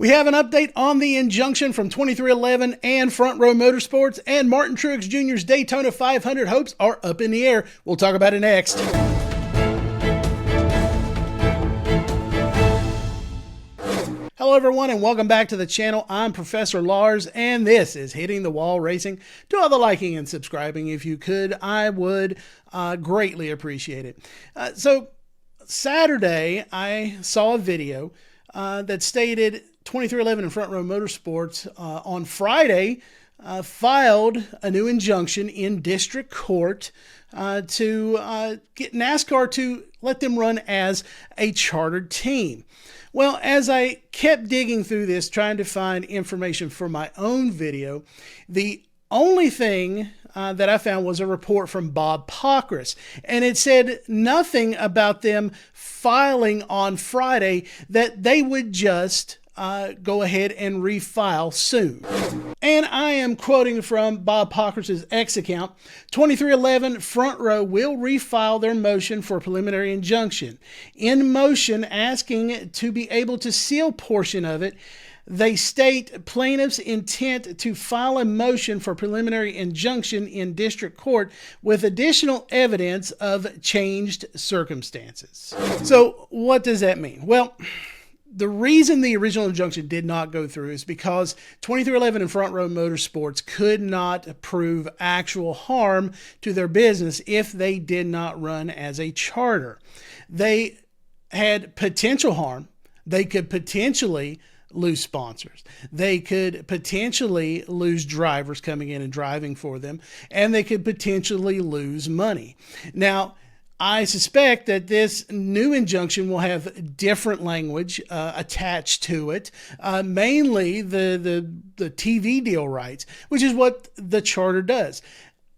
We have an update on the injunction from 2311 and Frontrow Motorsports, and Martin Truex Jr.'s Daytona 500 hopes are up in the air. We'll talk about it next. Hello everyone and welcome back to the channel. I'm Professor Lars and this is Hitting the Wall Racing. Do all the liking and subscribing if you could. I would greatly appreciate it. So Saturday I saw a video that stated 2311 and Frontrow Motorsports on Friday filed a new injunction in district court to get NASCAR to let them run as a chartered team. Well, as I kept digging through this, trying to find information for my own video, the only thing that I found was a report from Bob Pockrass, and it said nothing about them filing on Friday, that they would just go ahead and refile soon. And I am quoting from Bob Pockrass's X account. 2311 Frontrow will refile their motion for preliminary injunction. In motion asking to be able to seal portion of it, they state plaintiff's intent to file a motion for preliminary injunction in district court with additional evidence of changed circumstances. So what does that mean? Well, the reason the original injunction did not go through is because 2311 and Frontrow Motorsports could not prove actual harm to their business if they did not run as a charter. They had potential harm. They could potentially lose sponsors. They could potentially lose drivers coming in and driving for them, and they could potentially lose money. Now, I suspect that this new injunction will have different language attached to it, mainly the TV deal rights, which is what the charter does.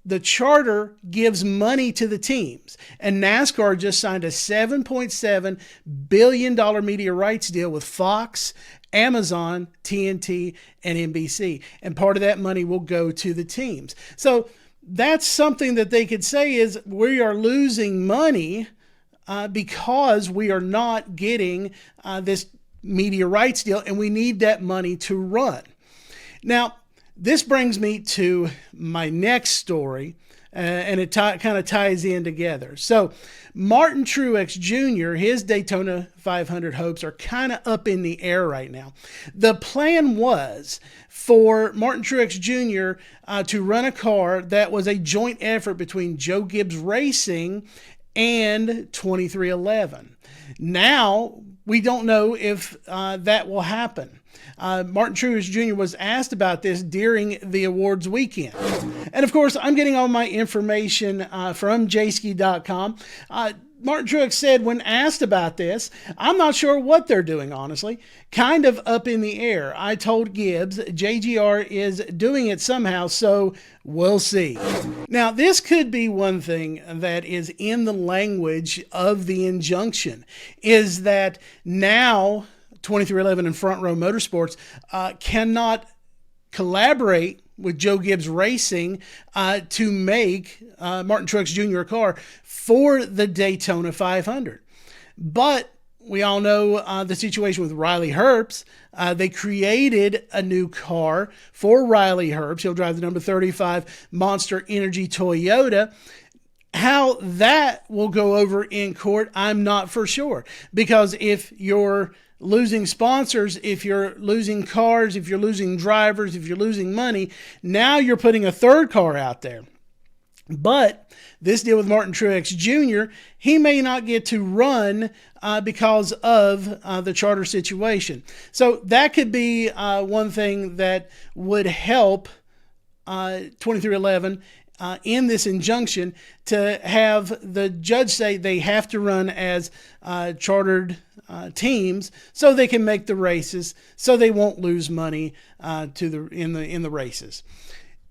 The charter gives money to the teams, and NASCAR just signed a $7.7 billion media rights deal with Fox, Amazon, TNT, and NBC, and part of that money will go to the teams. So that's something that they could say is we are losing money because we are not getting this media rights deal, and we need that money to run. Now, this brings me to my next story, and it kind of ties in together. So Martin Truex Jr., his Daytona 500 hopes are kind of up in the air right now. The plan was for Martin Truex Jr. To run a car that was a joint effort between Joe Gibbs Racing and 2311. Now, we don't know if that will happen. Martin Truex Jr. was asked about this during the awards weekend. And of course, I'm getting all my information from jayski.com. Martin Truex said when asked about this, I'm not sure what they're doing, honestly. Kind of up in the air. I told Gibbs JGR is doing it somehow, so we'll see. Now, this could be one thing that is in the language of the injunction, is that now 2311 and Frontrow Motorsports cannot collaborate with Joe Gibbs Racing to make Martin Truex Jr. a car for the Daytona 500. But we all know the situation with Riley Herbst. They created a new car for Riley Herbst. He'll drive the number 35 Monster Energy Toyota. How that will go over in court, I'm not for sure. Because if you're losing sponsors, if you're losing cars, if you're losing drivers, if you're losing money, now you're putting a third car out there. But this deal with Martin Truex Jr., he may not get to run because of the charter situation. So that could be one thing that would help 2311 in this injunction, to have the judge say they have to run as chartered teams so they can make the races, so they won't lose money in the races.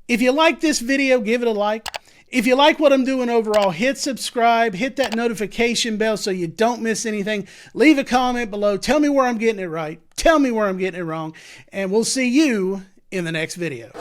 If you like this video, give it a like. If you like what I'm doing overall, hit subscribe, hit that notification bell so you don't miss anything. Leave a comment below. Tell me where I'm getting it right. Tell me where I'm getting it wrong. And we'll see you in the next video.